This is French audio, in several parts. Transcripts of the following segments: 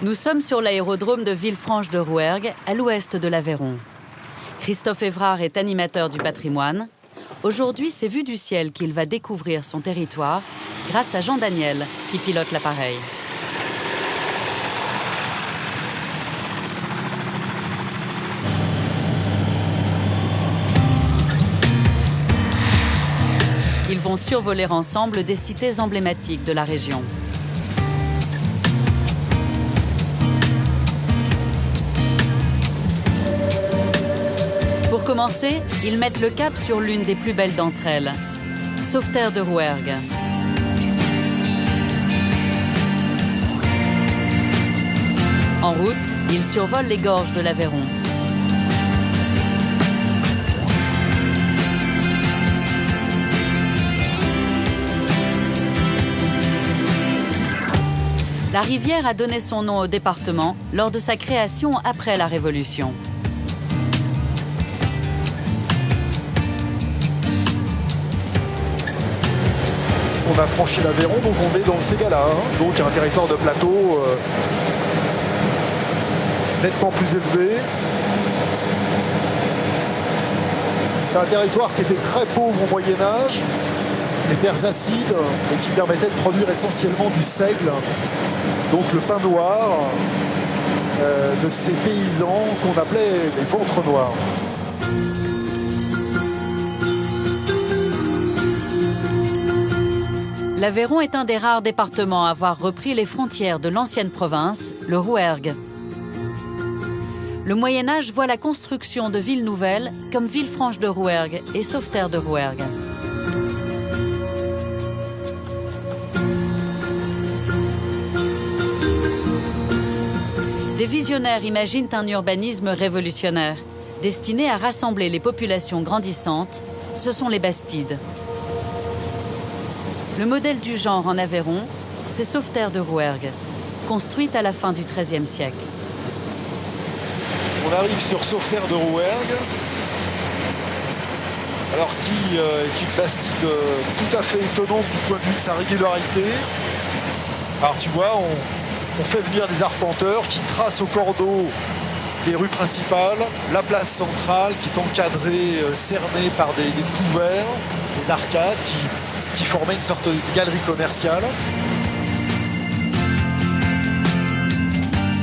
Nous sommes sur l'aérodrome de Villefranche-de-Rouergue, à l'ouest de l'Aveyron. Christophe Évrard est animateur du patrimoine. Aujourd'hui, c'est vu du ciel qu'il va découvrir son territoire grâce à Jean Daniel, qui pilote l'appareil. Ils vont survoler ensemble des cités emblématiques de la région. Pour commencer, ils mettent le cap sur l'une des plus belles d'entre elles, Sauveterre de Rouergue. En route, ils survolent les gorges de l'Aveyron. La rivière a donné son nom au département lors de sa création après la Révolution. On a franchi l'Aveyron, donc on est dans le Ségala, donc un territoire de plateau nettement plus élevé. C'est un territoire qui était très pauvre au Moyen-Âge, les terres acides, et qui permettaient de produire essentiellement du seigle, donc le pain noir de ces paysans qu'on appelait les ventres noirs. L'Aveyron est un des rares départements à avoir repris les frontières de l'ancienne province, le Rouergue. Le Moyen-Âge voit la construction de villes nouvelles comme Villefranche-de-Rouergue et Sauveterre de Rouergue. Des visionnaires imaginent un urbanisme révolutionnaire, destiné à rassembler les populations grandissantes. Ce sont les bastides. Le modèle du genre en Aveyron, c'est Sauveterre de Rouergue, construite à la fin du XIIIe siècle. On arrive sur Sauveterre de Rouergue, alors qui est une bastide tout à fait étonnante du point de vue de sa régularité. Alors tu vois, on fait venir des arpenteurs qui tracent au cordeau des rues principales, la place centrale qui est encadrée, cernée par des couverts, des arcades qui formaient une sorte de galerie commerciale.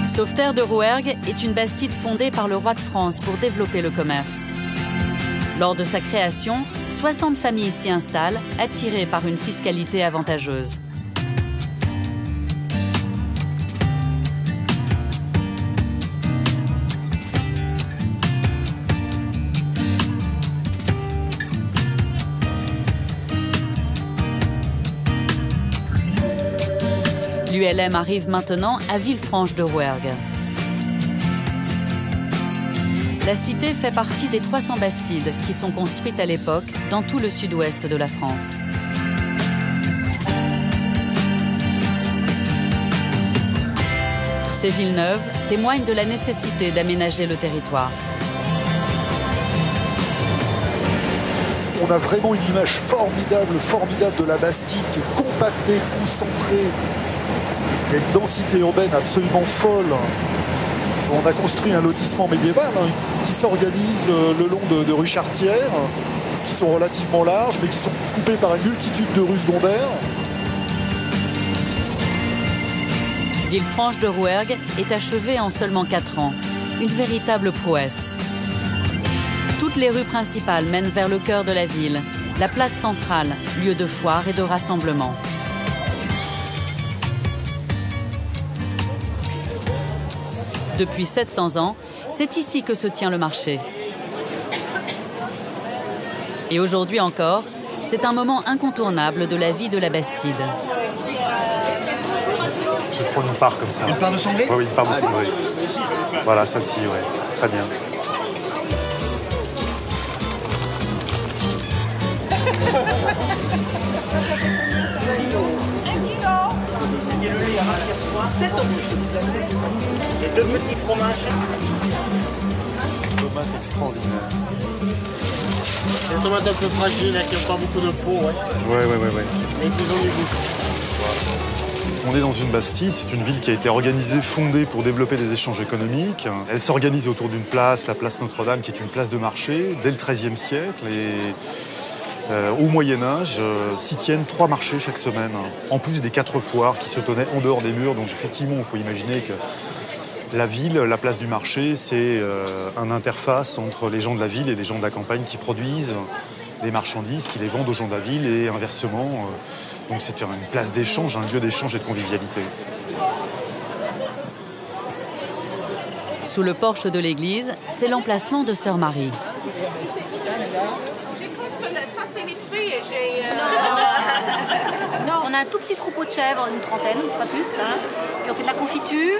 Sauveterre de Rouergue est une bastide fondée par le roi de France pour développer le commerce. Lors de sa création, 60 familles s'y installent, attirées par une fiscalité avantageuse. L'ULM arrive maintenant à Villefranche-de-Rouergue. La cité fait partie des 300 bastides qui sont construites à l'époque dans tout le sud-ouest de la France. Ces villes neuves témoignent de la nécessité d'aménager le territoire. On a vraiment une image formidable de la bastide qui est compactée, concentrée. Il y a une densité urbaine absolument folle. On a construit un lotissement médiéval qui s'organise le long de rues charretières, qui sont relativement larges, mais qui sont coupées par une multitude de rues secondaires. Villefranche-de-Rouergue est achevée en seulement 4 ans. Une véritable prouesse. Toutes les rues principales mènent vers le cœur de la ville, la place centrale, lieu de foire et de rassemblement. Depuis 700 ans, c'est ici que se tient le marché. Et aujourd'hui encore, c'est un moment incontournable de la vie de la Bastide. Je vais prendre une part comme ça. Une part de cendré ? Oui, une part de cendré. Voilà, celle-ci, ouais. Très bien. Et 2 petits fromages. Tomate extraordinaire. Des tomates un peu fragiles, qui n'ont pas beaucoup de peau, ouais. Ouais. Mais qui ont du goût. Voilà. On est dans une bastide, c'est une ville qui a été organisée, fondée pour développer des échanges économiques. Elle s'organise autour d'une place, la place Notre-Dame, qui est une place de marché, dès le XIIIe siècle. Et au Moyen-Âge, s'y tiennent 3 marchés chaque semaine, en plus des 4 foires qui se tenaient en dehors des murs. Donc effectivement, il faut imaginer que la ville, la place du marché, c'est une interface entre les gens de la ville et les gens de la campagne qui produisent des marchandises, qui les vendent aux gens de la ville et inversement. Donc c'est une place d'échange, un lieu d'échange et de convivialité. Sous le porche de l'église, c'est l'emplacement de Sœur Marie. On a un tout petit troupeau de chèvres, une trentaine, pas plus. Hein. Et on fait de la confiture,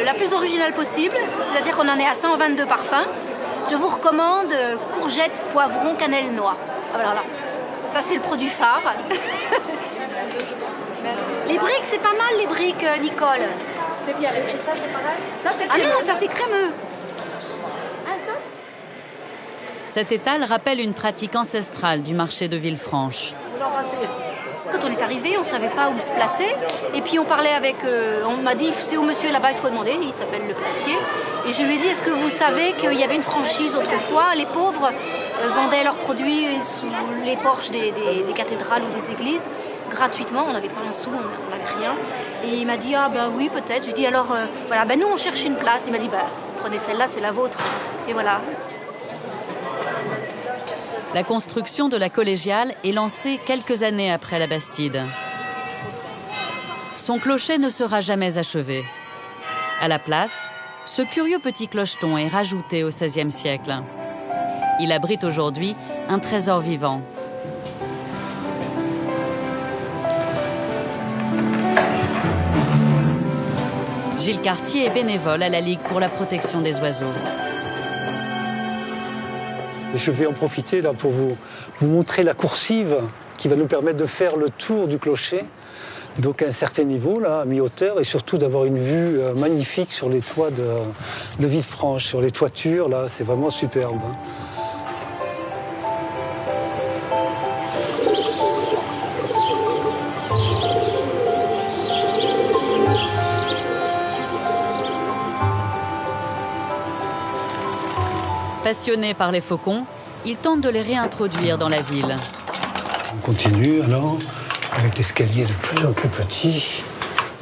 la plus originale possible, c'est-à-dire qu'on en est à 122 parfums. Je vous recommande courgettes, poivrons, cannelle, noix. Voilà, là. Ça, c'est le produit phare. Les briques, c'est pas mal, les briques, Nicole. C'est bien, les briques, ça, c'est pareil. Ça, c'est ah non, ça, c'est crémeux. Cet étal rappelle une pratique ancestrale du marché de Villefranche. Quand on est arrivé, on ne savait pas où se placer. Et puis on parlait avec... on m'a dit, c'est au monsieur là-bas qu'il faut demander. Il s'appelle le placier. Et je lui ai dit, est-ce que vous savez qu'il y avait une franchise autrefois? Les pauvres vendaient leurs produits sous les porches des cathédrales ou des églises, gratuitement. On n'avait pas un sou, on n'avait rien. Et il m'a dit, ah ben oui, peut-être. Je lui ai dit, alors, voilà, ben nous, on cherche une place. Il m'a dit, ben, prenez celle-là, c'est la vôtre. Et voilà. La construction de la collégiale est lancée quelques années après la Bastide. Son clocher ne sera jamais achevé. À la place, ce curieux petit clocheton est rajouté au XVIe siècle. Il abrite aujourd'hui un trésor vivant. Gilles Cartier est bénévole à la Ligue pour la protection des oiseaux. Je vais en profiter là pour vous montrer la coursive qui va nous permettre de faire le tour du clocher, donc à un certain niveau, là, à mi-hauteur, et surtout d'avoir une vue magnifique sur les toits de Villefranche, sur les toitures, là, c'est vraiment superbe. Passionné par les faucons, il tente de les réintroduire dans la ville. On continue alors avec l'escalier de plus en plus petit.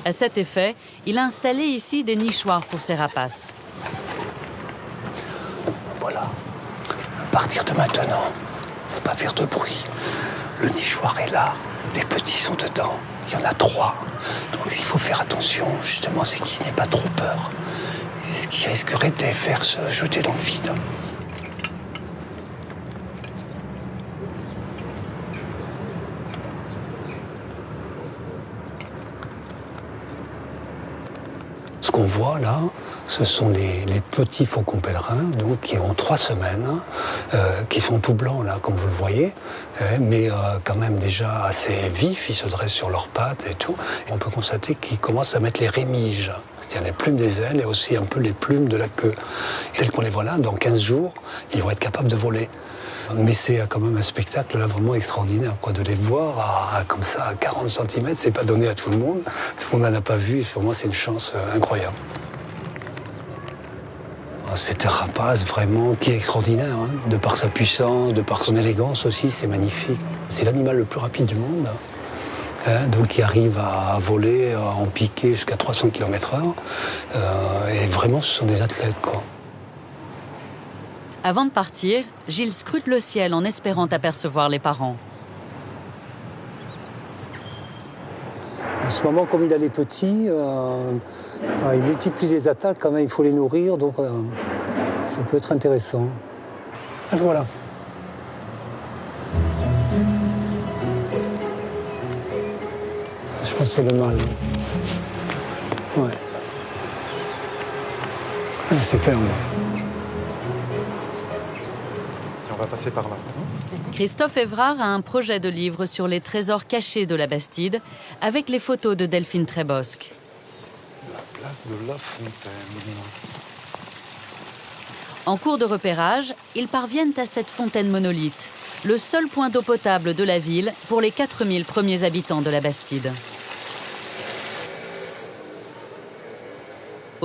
À cet effet, il a installé ici des nichoirs pour ses rapaces. Voilà. À partir de maintenant, il ne faut pas faire de bruit. Le nichoir est là, les petits sont dedans. Il y en a 3. Donc s'il faut faire attention, justement, c'est qu'ils n'aient pas trop peur. Ce qui risquerait de les faire se jeter dans le vide. Ce qu'on voit là, ce sont les petits faucons pèlerins, donc qui ont 3 semaines, qui sont tout blancs là, comme vous le voyez, mais quand même déjà assez vifs. Ils se dressent sur leurs pattes et tout. Et on peut constater qu'ils commencent à mettre les rémiges, c'est-à-dire les plumes des ailes et aussi un peu les plumes de la queue. Tel qu'on les voit là, dans 15 jours, ils vont être capables de voler. Mais c'est quand même un spectacle là vraiment extraordinaire, quoi, de les voir comme ça à 40 cm, c'est pas donné à tout le monde. Tout le monde n'en a pas vu, et pour moi c'est une chance incroyable. C'est un rapace vraiment qui est extraordinaire, hein, de par sa puissance, de par son élégance aussi, c'est magnifique. C'est l'animal le plus rapide du monde, hein, donc qui arrive à voler en piqué jusqu'à 300 km/h. Et vraiment, ce sont des athlètes, quoi. Avant de partir, Gilles scrute le ciel en espérant apercevoir les parents. En ce moment, comme il a les petits, il multiplie les attaques, quand même, il faut les nourrir, donc ça peut être intéressant. Et voilà. Je pense que c'est le mâle. Ouais. Ah, superbe. On va passer par là. Christophe Évrard a un projet de livre sur les trésors cachés de la Bastide, avec les photos de Delphine Trébosque. La place de la Fontaine. En cours de repérage, ils parviennent à cette fontaine monolithe, le seul point d'eau potable de la ville pour les 4000 premiers habitants de la Bastide.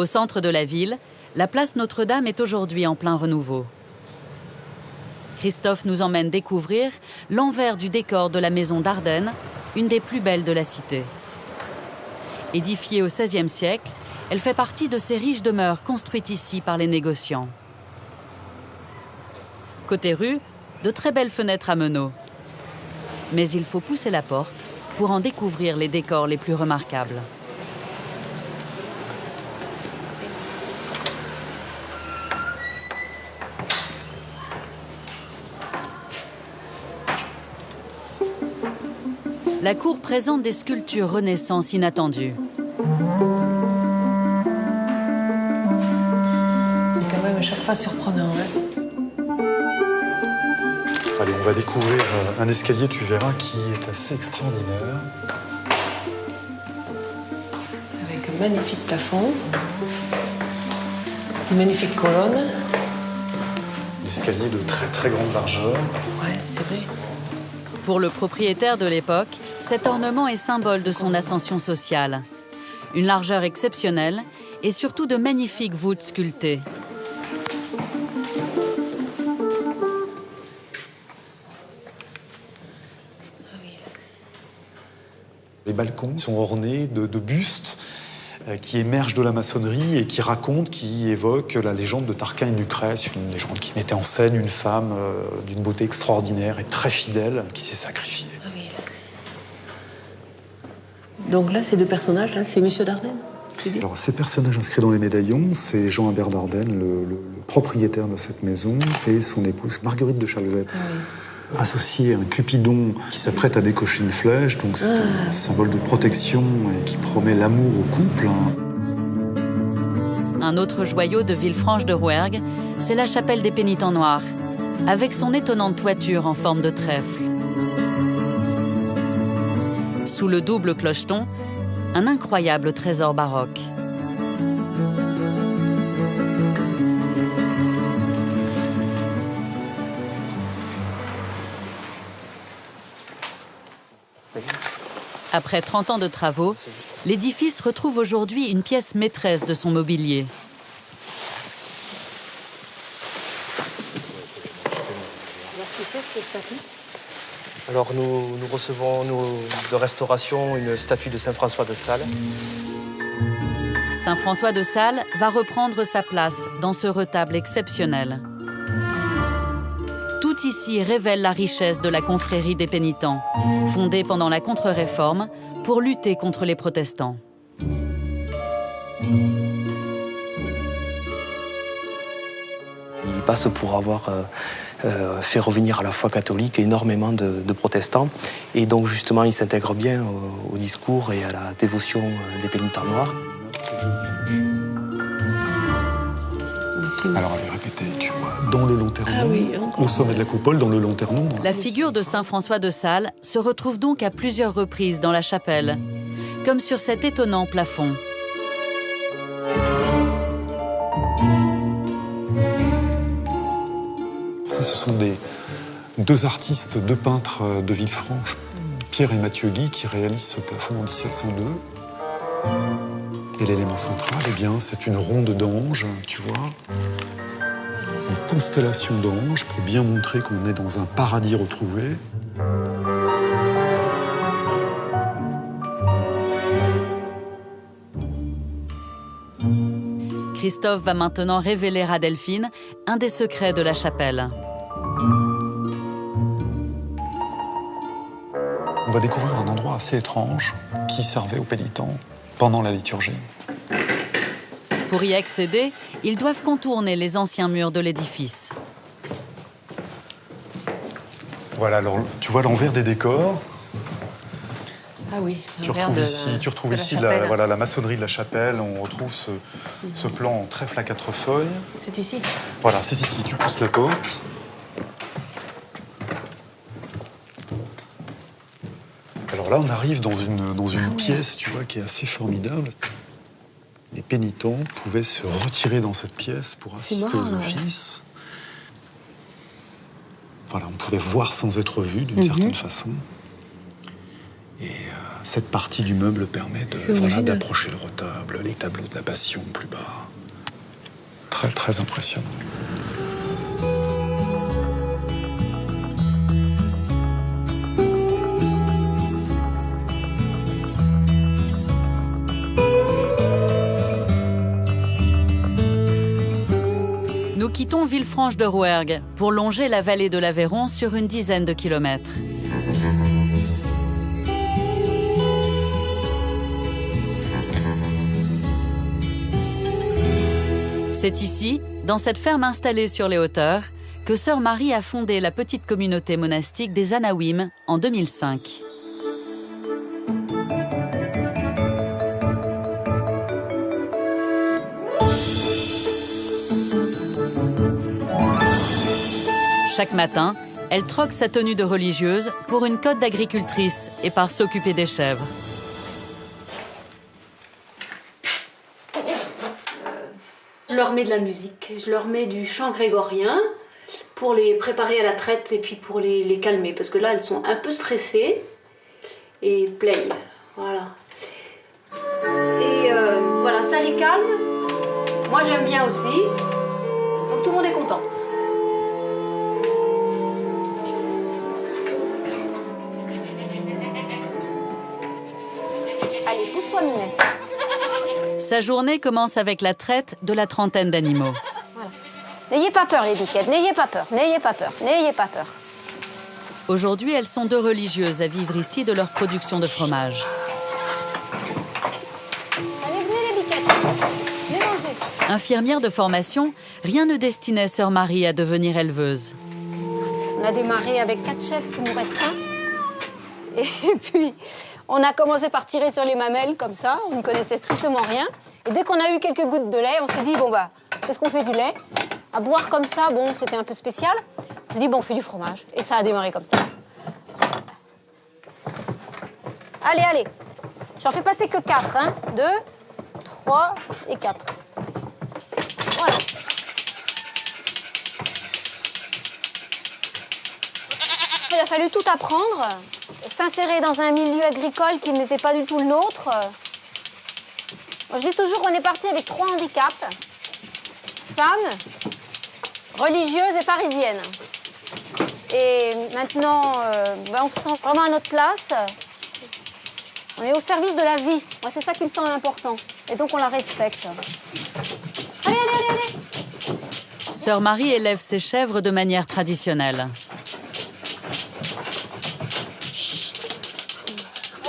Au centre de la ville, la place Notre-Dame est aujourd'hui en plein renouveau. Christophe nous emmène découvrir l'envers du décor de la maison d'Ardenne, une des plus belles de la cité. Édifiée au XVIe siècle, elle fait partie de ces riches demeures construites ici par les négociants. Côté rue, de très belles fenêtres à meneaux. Mais il faut pousser la porte pour en découvrir les décors les plus remarquables. La cour présente des sculptures Renaissance inattendues. C'est quand même à chaque fois surprenant. Allez, on va découvrir un escalier, tu verras, qui est assez extraordinaire. Avec un magnifique plafond, une magnifique colonne. L'escalier de très très grande largeur. Ouais, c'est vrai. Pour le propriétaire de l'époque, cet ornement est symbole de son ascension sociale. Une largeur exceptionnelle et surtout de magnifiques voûtes sculptées. Les balcons sont ornés de bustes qui émergent de la maçonnerie et qui racontent, qui évoquent la légende de Tarquin et Lucrèce, une légende qui mettait en scène une femme d'une beauté extraordinaire et très fidèle qui s'est sacrifiée. Ah oui. Donc là, ces deux personnages, là, c'est Monsieur d'Ardenne, tu dis ? Alors, ces personnages inscrits dans les médaillons, c'est Jean-Albert d'Ardenne, le propriétaire de cette maison, et son épouse Marguerite de Chalvet. Ah oui. Associé à un Cupidon qui s'apprête à décocher une flèche, donc c'est un symbole de protection et qui promet l'amour au couple. Un autre joyau de Villefranche de Rouergue, c'est la chapelle des Pénitents Noirs, avec son étonnante toiture en forme de trèfle. Sous le double clocheton, un incroyable trésor baroque. Après 30 ans de travaux, l'édifice retrouve aujourd'hui une pièce maîtresse de son mobilier. Alors, qui c'est cette statue ? Alors nous recevons de restauration une statue de Saint François de Sales. Saint François de Sales va reprendre sa place dans ce retable exceptionnel. Tout ici révèle la richesse de la confrérie des pénitents, fondée pendant la Contre-Réforme pour lutter contre les protestants. Il passe pour avoir fait revenir à la foi catholique énormément de protestants. Et donc justement, il s'intègre bien au discours et à la dévotion des pénitents noirs. Alors, elle est répétée, tu vois, dans le lanternon, ah oui, au sommet de la coupole, dans le lanternon. La figure de Saint François de Sales se retrouve donc à plusieurs reprises dans la chapelle, comme sur cet étonnant plafond. Ça, ce sont deux artistes, deux peintres de Villefranche, Pierre et Mathieu Guy, qui réalisent ce plafond en 1702. Et l'élément central, eh bien, c'est une ronde d'anges, tu vois, une constellation d'anges pour bien montrer qu'on est dans un paradis retrouvé. Christophe va maintenant révéler à Delphine un des secrets de la chapelle. On va découvrir un endroit assez étrange qui servait aux pénitents pendant la liturgie. Pour y accéder, ils doivent contourner les anciens murs de l'édifice. Voilà, alors tu vois l'envers des décors. Ah oui, Tu retrouves ici la maçonnerie de la chapelle. On retrouve ce plan en trèfle à 4 feuilles. C'est ici ? Voilà, c'est ici. Tu pousses la porte. Alors là, on arrive dans une pièce, tu vois, qui est assez formidable. Les pénitents pouvaient se retirer dans cette pièce pour assister aux offices. Voilà, on pouvait voir sans être vu, d'une certaine façon. Et cette partie du meuble permet d'approcher le retable, les tableaux de la Passion plus bas. Très, très impressionnant. Nous quittons Villefranche de Rouergue pour longer la vallée de l'Aveyron sur une dizaine de kilomètres. C'est ici, dans cette ferme installée sur les hauteurs, que Sœur Marie a fondé la petite communauté monastique des Anawim en 2005. Chaque matin, elle troque sa tenue de religieuse pour une cote d'agricultrice et part s'occuper des chèvres. Je leur mets de la musique, je leur mets du chant grégorien pour les préparer à la traite et puis pour les calmer. Parce que là, elles sont un peu stressées et play, voilà. Et voilà, ça les calme. Moi, j'aime bien aussi. Donc tout le monde est content. Allez, pousse-toi, Minet. Sa journée commence avec la traite de la trentaine d'animaux. Voilà. N'ayez pas peur, les biquettes, n'ayez pas peur, n'ayez pas peur, n'ayez pas peur. Aujourd'hui, elles sont 2 religieuses à vivre ici de leur production de fromage. Allez, venez les biquettes, venez manger. Infirmière de formation, rien ne destinait Sœur Marie à devenir éleveuse. On a démarré avec 4 chèvres qui mouraient de faim. Et puis, on a commencé par tirer sur les mamelles, comme ça. On n'y connaissait strictement rien. Et dès qu'on a eu quelques gouttes de lait, on s'est dit, bon, bah, qu'est-ce qu'on fait du lait? À boire comme ça, bon, c'était un peu spécial. On s'est dit, bon, on fait du fromage. Et ça a démarré comme ça. Allez, allez. J'en fais passer que 4, hein. 2, 3 et 4. Voilà. Il a fallu tout apprendre. S'insérer dans un milieu agricole qui n'était pas du tout le nôtre. Moi, je dis toujours qu'on est parti avec 3 handicaps. Femme, religieuse et parisienne. Et maintenant, on se sent vraiment à notre place. On est au service de la vie. Moi, c'est ça qui me semble important. Et donc, on la respecte. Allez, allez, allez, allez. Sœur Marie élève ses chèvres de manière traditionnelle.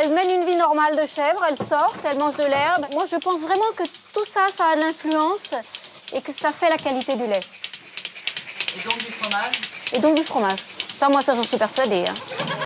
Elles mènent une vie normale de chèvre, elles sortent, elles mangent de l'herbe. Moi, je pense vraiment que tout ça, ça a de l'influence et que ça fait la qualité du lait. Et donc du fromage? Et donc du fromage. Ça, moi, ça, j'en suis persuadée. Hein.